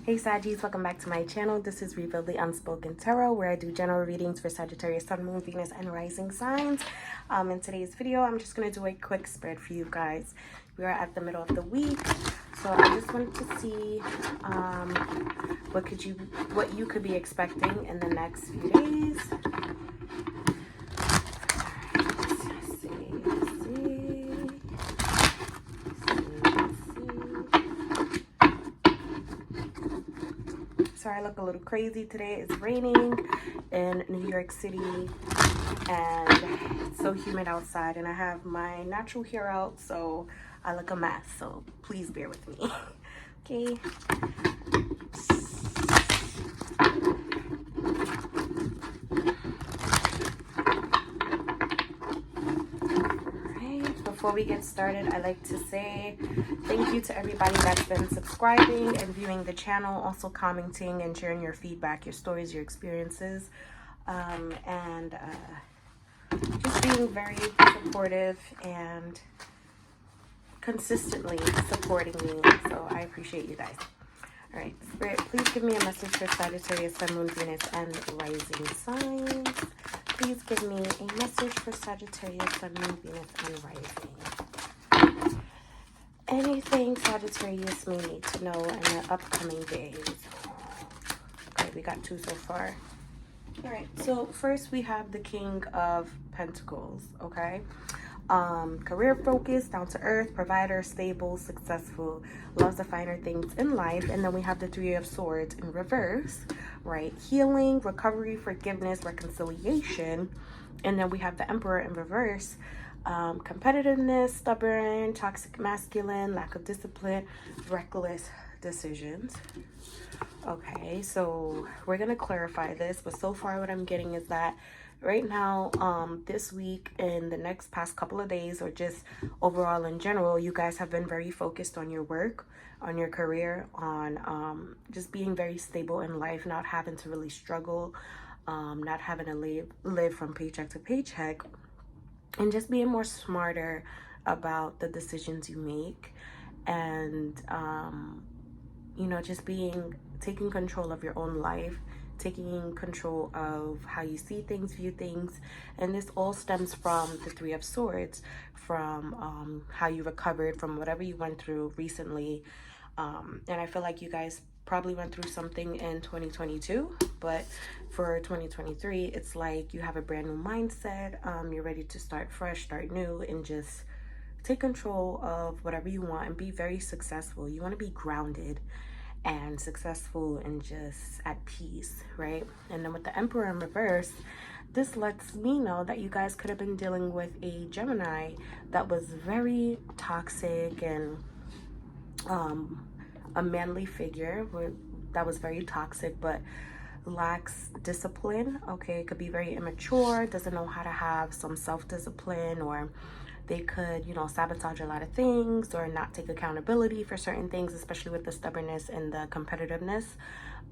Hey Saggies, welcome back to my channel. This is Reveal the Unspoken Tarot, where I do general readings for Sagittarius, Sun, Moon, Venus, and Rising signs. In today's video, I'm just going to do a quick spread for you guys. We are at the middle of the week, so I just wanted to see what you could be expecting in the next few days. Sorry, I look a little crazy today. It's raining in New York City and it's so humid outside, and I have my natural hair out, so I look a mess, so please bear with me. Okay. Before we get started, I like to say thank you to everybody that's been subscribing and viewing the channel, also commenting and sharing your feedback, your stories, your experiences, and just being very supportive and consistently supporting me. So I appreciate you guys. All right, Spirit, please give me a message for Sagittarius, Sun, Moon, Venus, and Rising signs. Please give me a message for Sagittarius, Sun, Moon, Venus, and Rising. Anything Sagittarius may need to know in the upcoming days. Okay, we got 2 so far. All right, so first we have the King of Pentacles, okay? Career focus, down to earth, provider, stable, successful, loves the finer things in life. And then we have the 3 of Swords in reverse, right? Healing, recovery, forgiveness, reconciliation. And then we have the Emperor in reverse, competitiveness, stubborn, toxic masculine, lack of discipline, reckless decisions. Okay, so we're gonna clarify this, but so far what I'm getting is that right now, this week and the past couple of days, or just overall in general, you guys have been very focused on your work, on your career, on just being very stable in life, not having to really struggle, not having to live from paycheck to paycheck, and just being more smarter about the decisions you make, and you know, just taking control of your own life, taking control of how you see things, view things. And this all stems from the 3 of Swords, from how you recovered from whatever you went through recently. And I feel like you guys probably went through something in 2022, but for 2023, it's like you have a brand new mindset. You're ready to start fresh, start new, and just take control of whatever you want and be very successful. You want to be grounded and successful and just at peace, right? And then with the Emperor in reverse, this lets me know that you guys could have been dealing with a Gemini that was very toxic and a manly figure that was very toxic but lacks discipline. Okay, it could be very immature, doesn't know how to have some self-discipline, or they could, you know, sabotage a lot of things or not take accountability for certain things, especially with the stubbornness and the competitiveness,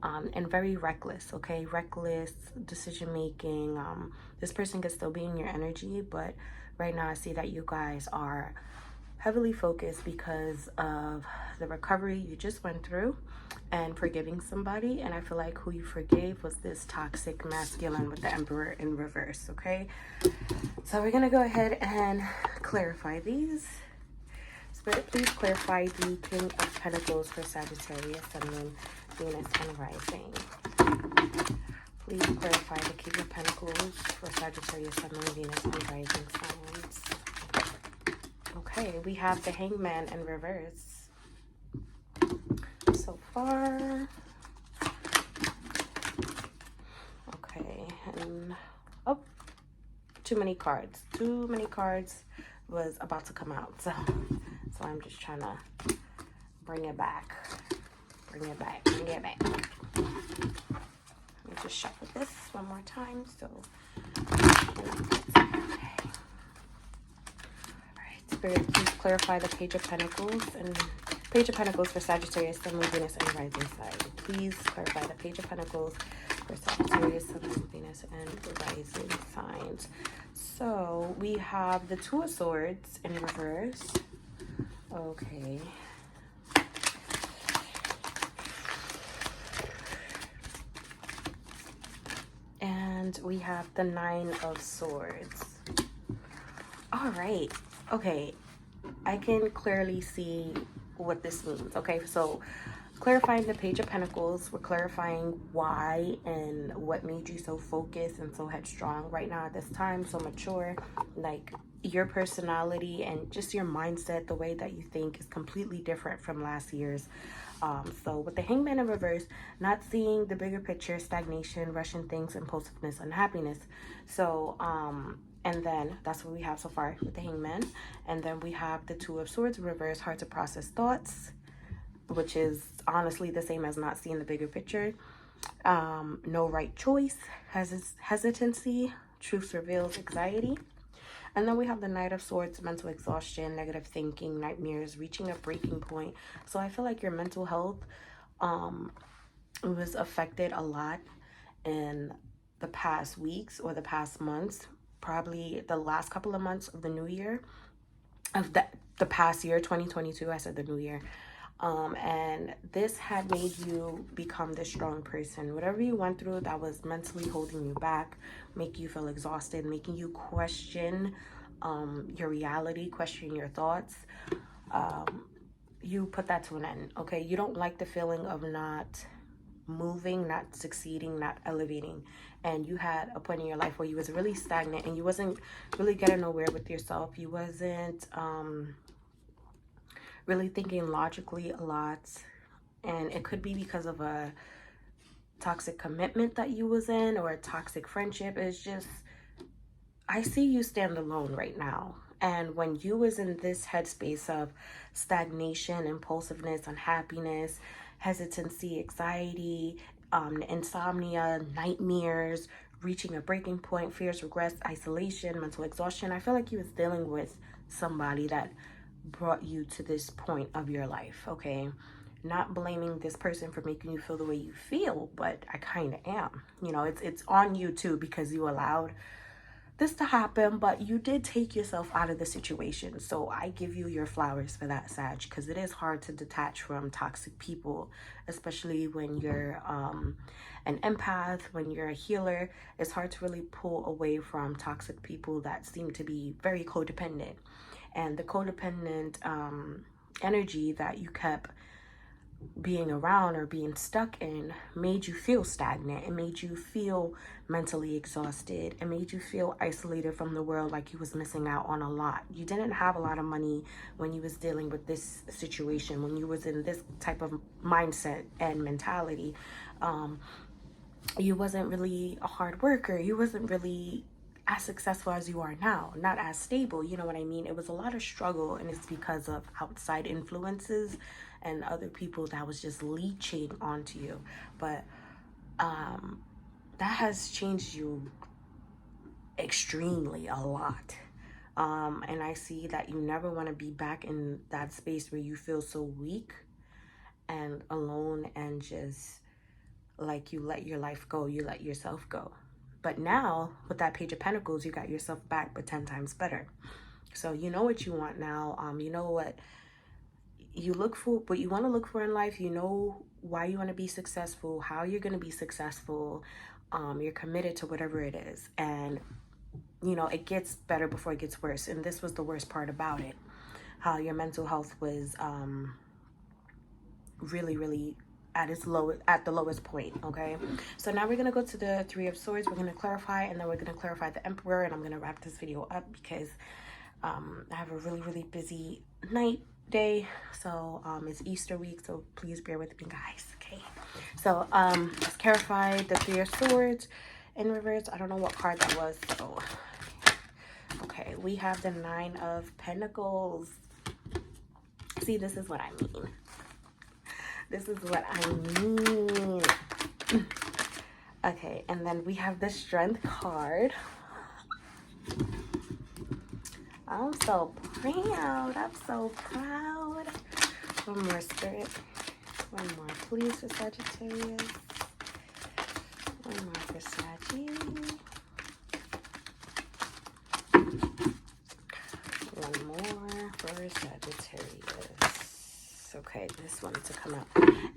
and very reckless, okay? Reckless decision making. This person could still be in your energy, but right now I see that you guys are heavily focused because of the recovery you just went through and forgiving somebody. And I feel like who you forgave was this toxic masculine with the Emperor in reverse, okay? So we're gonna go ahead and clarify these. Spirit, please clarify the King of Pentacles for Sagittarius, Sun, Moon, Venus, and Rising. Please clarify the King of Pentacles for Sagittarius, Sun, Moon, Venus, and Rising signs. Okay, we have the Hangman in reverse so far. Okay, and oh, too many cards. Too many cards was about to come out, so I'm just trying to bring it back. Bring it back. Let me just shuffle this one more time. So, Spirit, please clarify the Page of Pentacles and Page of Pentacles for Sagittarius, Sun, Moon, Venus, and Rising sign. Please clarify the Page of Pentacles for Sagittarius, Sun, Moon, Venus, and Rising signs. So we have the 2 of Swords in reverse. Okay. And we have the Nine of Swords. All right. Okay. I can clearly see what this means. Okay, so clarifying the Page of Pentacles, we're clarifying why and what made you so focused and so headstrong right now at this time, so mature. Like, your personality and just your mindset, the way that you think is completely different from last year's. So with the Hangman in reverse, not seeing the bigger picture, stagnation, rushing things, impulsiveness, unhappiness. So and then that's what we have so far with the Hangman. And then we have the Two of Swords in reverse, hard to process thoughts, which is honestly the same as not seeing the bigger picture. No right choice, hesitancy, truth reveals, anxiety. And then we have the Knight of Swords, mental exhaustion, negative thinking, nightmares, reaching a breaking point. So I feel like your mental health was affected a lot in the past weeks or the past months, probably the last couple of months of the new year, of the past year, 2022. I said the new year. And this had made you become this strong person. Whatever you went through that was mentally holding you back, making you feel exhausted, making you question your reality, question your thoughts, you put that to an end. Okay, you don't like the feeling of not moving, not succeeding, not elevating. And you had a point in your life where you was really stagnant and you wasn't really getting nowhere with yourself. You wasn't really thinking logically a lot, and it could be because of a toxic commitment that you was in or a toxic friendship. It's just, I see you stand alone right now. And when you was in this headspace of stagnation, impulsiveness, unhappiness, hesitancy, anxiety, insomnia, nightmares, reaching a breaking point, fears, regrets, isolation, mental exhaustion, I feel like you was dealing with somebody that brought you to this point of your life. Okay, not blaming this person for making you feel the way you feel, but I kind of am. You know, it's on you too, because you allowed this to happen, but you did take yourself out of the situation. So I give you your flowers for that, Sag, because it is hard to detach from toxic people, especially when you're an empath, when you're a healer. It's hard to really pull away from toxic people that seem to be very codependent. And the codependent energy that you kept being around or being stuck in made you feel stagnant. It made you feel mentally exhausted. It made you feel isolated from the world, like you was missing out on a lot. You didn't have a lot of money when you was dealing with this situation, when you was in this type of mindset and mentality. You wasn't really a hard worker. You wasn't really as successful as you are now, not as stable, you know what I mean? It was a lot of struggle, and it's because of outside influences and other people that was just leeching onto you. But that has changed you extremely a lot. And I see that you never want to be back in that space where you feel so weak and alone and just like you let your life go, you let yourself go. But now, with that Page of Pentacles, you got yourself back, but 10 times better. So you know what you want now. You know what you look for, what you want to look for in life. You know why you want to be successful, how you're going to be successful. You're committed to whatever it is. And, you know, it gets better before it gets worse. And this was the worst part about it. How your mental health was really, really at the lowest point. Okay, so now we're gonna go to the Three of Swords. We're gonna clarify, and then we're gonna clarify the Emperor, and I'm gonna wrap this video up because I have a really busy day. So it's Easter week, so please bear with me, guys. Okay, so let's clarify the Three of Swords in reverse. I don't know what card that was. So okay, we have the Nine of Pentacles. See, this is what I mean. This is what I mean. Okay, and then we have the Strength card. I'm so proud. I'm so proud. One more, Spirit. One more, please, for Sagittarius. One more for Sagittarius. One more for Sagittarius. Okay, this one to come out.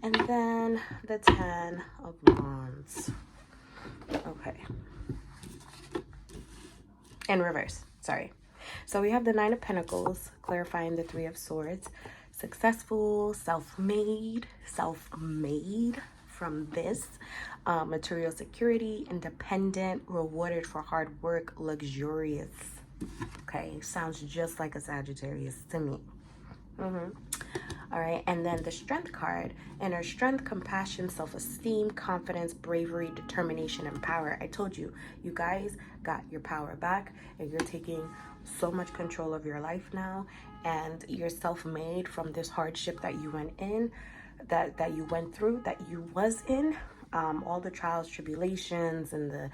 And then the 10 of Wands. Okay. In reverse, sorry. So we have the Nine of Pentacles, clarifying the Three of Swords. Successful, self-made from this. Material security, independent, rewarded for hard work, luxurious. Okay, sounds just like a Sagittarius to me. All right, and then the Strength card, inner strength, compassion, self-esteem, confidence, bravery, determination, and power. I told you, you guys got your power back, and you're taking so much control of your life now, and you're self-made from this hardship that you went in, that you went through, that you was in, all the trials, tribulations, and the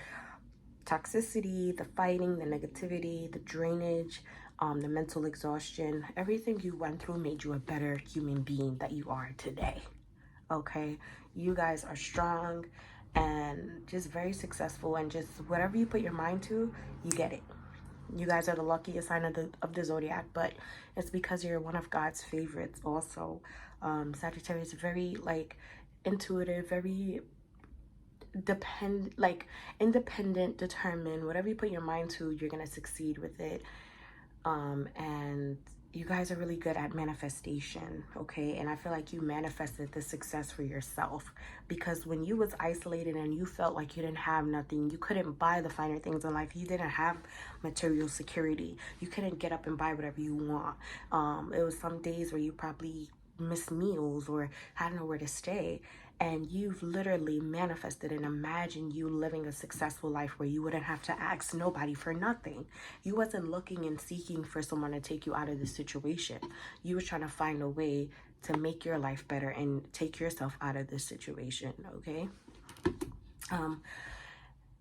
toxicity, the fighting, the negativity, the drainage, the mental exhaustion. Everything you went through made you a better human being that you are today. Okay, you guys are strong and just very successful, and just whatever you put your mind to, you get it. You guys are the luckiest sign of the zodiac, but it's because you're one of God's favorites also. Sagittarius is very like intuitive, very independent, determined. Whatever you put your mind to, you're gonna succeed with it. And you guys are really good at manifestation, okay? And I feel like you manifested the success for yourself, because when you was isolated and you felt like you didn't have nothing, you couldn't buy the finer things in life, you didn't have material security, you couldn't get up and buy whatever you want. It was some days where you probably missed meals or had nowhere to stay, and you've literally manifested and imagined you living a successful life where you wouldn't have to ask nobody for nothing. You wasn't looking and seeking for someone to take you out of the situation. You were trying to find a way to make your life better and take yourself out of this situation, okay?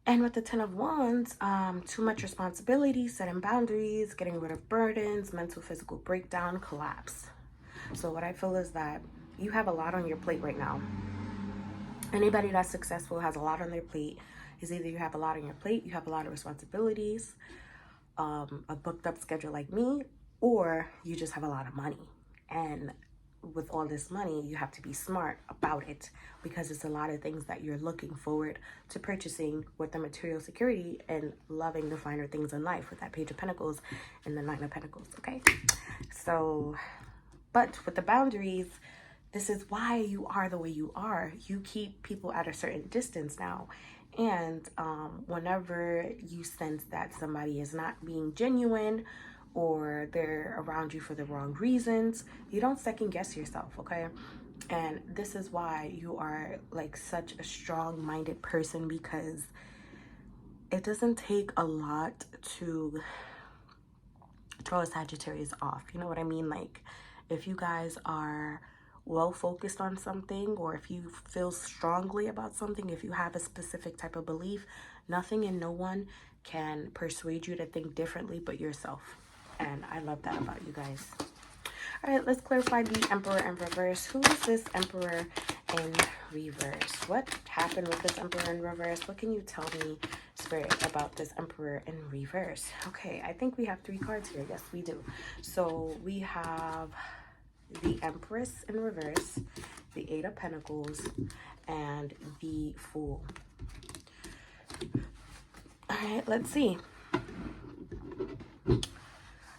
And with the Ten of Wands, too much responsibility, setting boundaries, getting rid of burdens, mental, physical breakdown, collapse. So what I feel is that you have a lot on your plate right now. Anybody that's successful has a lot on their plate. Is either you have a lot on your plate, you have a lot of responsibilities, a booked up schedule like me, or you just have a lot of money. And with all this money, you have to be smart about it, because it's a lot of things that you're looking forward to purchasing with the material security and loving the finer things in life with that Page of Pentacles and the Nine of Pentacles, okay? So, but with the boundaries, this is why you are the way you are. You keep people at a certain distance now. And whenever you sense that somebody is not being genuine or they're around you for the wrong reasons, you don't second guess yourself, okay? And this is why you are like such a strong-minded person, because it doesn't take a lot to throw a Sagittarius off. You know what I mean? Like, if you guys are well focused on something, or if you feel strongly about something, if you have a specific type of belief, nothing and no one can persuade you to think differently but yourself. And I love that about you guys. All right, let's clarify the Emperor in reverse. Who is this Emperor in reverse? What happened with this Emperor in reverse? What can you tell me, Spirit, about this Emperor in reverse? Okay, I think we have 3 cards here. Yes, we do. So we have the Empress in reverse, the Eight of Pentacles, and the Fool. All right, let's see.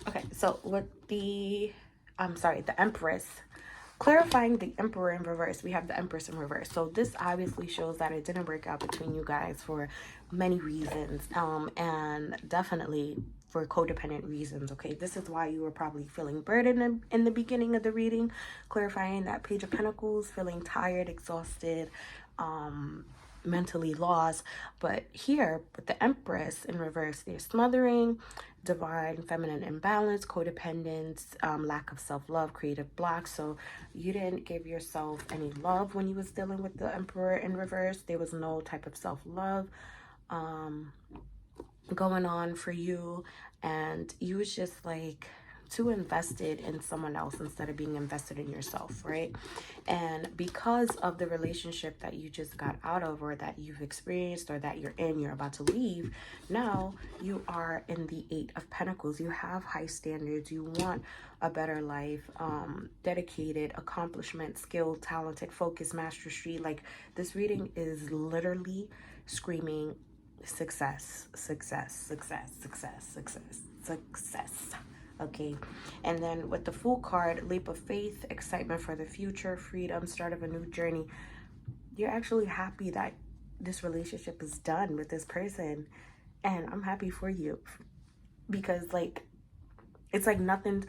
Okay, so with the, the Empress, clarifying the Emperor in reverse, we have the Empress in reverse. So this obviously shows that it didn't work out between you guys for many reasons, and definitely for codependent reasons, okay? This is why you were probably feeling burdened in the beginning of the reading, clarifying that Page of Pentacles, feeling tired, exhausted, mentally lost. But here with the Empress in reverse, there's smothering, divine feminine imbalance, codependence, lack of self-love, creative block. So you didn't give yourself any love when you was dealing with the Emperor in reverse. There was no type of self-love going on for you, and you was just like too invested in someone else instead of being invested in yourself, right? And because of the relationship that you just got out of, or that you've experienced, or that you're about to leave, now you are in the Eight of Pentacles. You have high standards, you want a better life, dedicated, accomplishment, skilled, talented, focused, mastery. Like, this reading is literally screaming success, success, success, success, success, success. Okay, and then with the Fool card, leap of faith, excitement for the future, freedom, start of a new journey. You're actually happy that this relationship is done with this person, and I'm happy for you, because like, it's like nothing's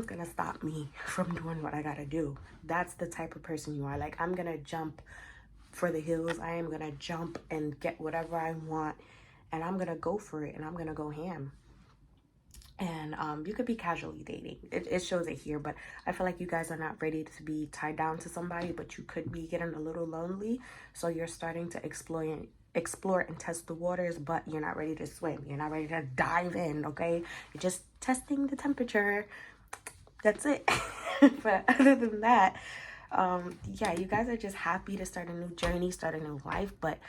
gonna stop me from doing what I gotta do. That's the type of person you are. Like, I'm gonna jump for the hills. I am gonna jump and get whatever I want, and I'm gonna go for it, and I'm gonna go ham. And you could be casually dating. It shows it here, but I feel like you guys are not ready to be tied down to somebody, but you could be getting a little lonely. So you're starting to explore and test the waters, but you're not ready to swim. You're not ready to dive in, okay? You're just testing the temperature. That's it. But other than that, yeah, you guys are just happy to start a new journey, start a new life, but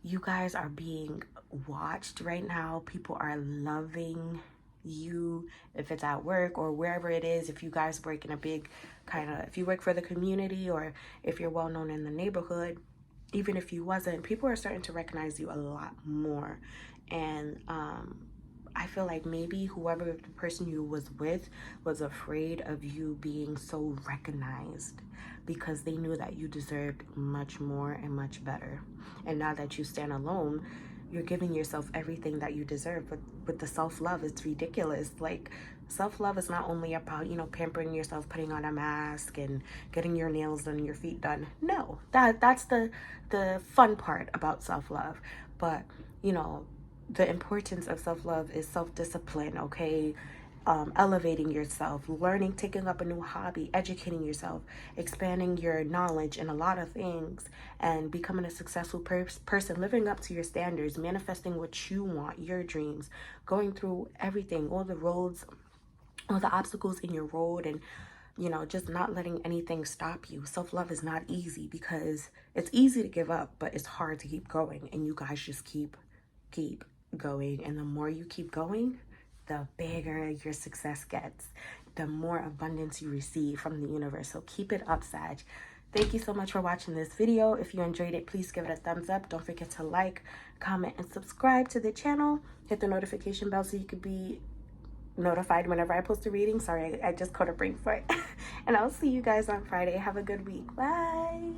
you guys are being watched right now. People are loving you, if it's at work or wherever it is. If you guys work in a big if you work for the community, or if you're well known in the neighborhood, even if you wasn't, people are starting to recognize you a lot more. And I feel like maybe whoever the person you was with was afraid of you being so recognized, because they knew that you deserved much more and much better. And now that you stand alone, you're giving yourself everything that you deserve. But with the self-love, it's ridiculous. Like, self-love is not only about, pampering yourself, putting on a mask and getting your nails done, your feet done. No, that's the fun part about self-love. But the importance of self-love is self-discipline, okay? Elevating yourself, learning, taking up a new hobby, educating yourself, expanding your knowledge in a lot of things, and becoming a successful person, living up to your standards, manifesting what you want, your dreams, going through everything, all the roads, all the obstacles in your road, and just not letting anything stop you. Self-love is not easy, because it's easy to give up, but it's hard to keep going. And you guys just keep going. And the more you keep going, the bigger your success gets, the more abundance you receive from the universe. So keep it up, Sag. Thank you so much for watching this video. If you enjoyed it, please give it a thumbs up. Don't forget to like, comment, and subscribe to the channel. Hit the notification bell so you could be notified whenever I post a reading. Sorry, I just caught a brain fart. And I'll see you guys on Friday. Have a good week. Bye.